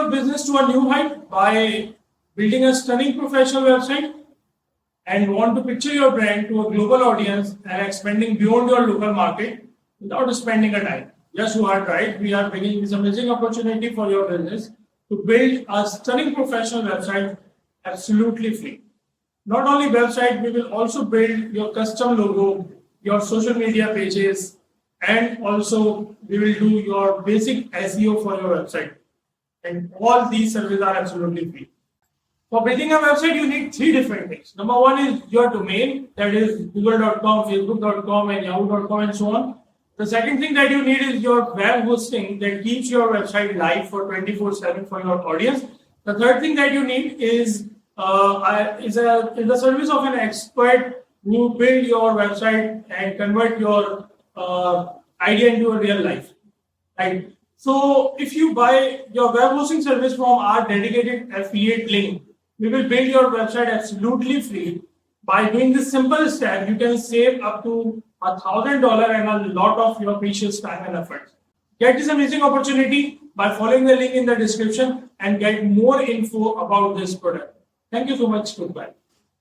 your business to a new height by building a stunning professional website and want to picture your brand to a global audience and expanding beyond your local market without spending a dime? Yes, you are right. We are bringing this amazing opportunity for your business to build a stunning professional website absolutely free. Not only website, we will also build your custom logo, your social media pages, and also we will do your basic SEO for your website. And all these services are absolutely free. For building a website, you need three different things. Number one is your domain, that is google.com, facebook.com, and yahoo.com, and so on. The second thing that you need is your web hosting that keeps your website live for 24/7 for your audience. The third thing that you need is the service of an expert who build your website and convert your idea into a real life. Right. So if you buy your web hosting service from our dedicated affiliate link, we will build your website absolutely free. By doing this simple step, you can save up to $1,000 and a lot of your precious time and effort. Get this amazing opportunity by following the link in the description and get more info about this product. Thank you so much. Goodbye.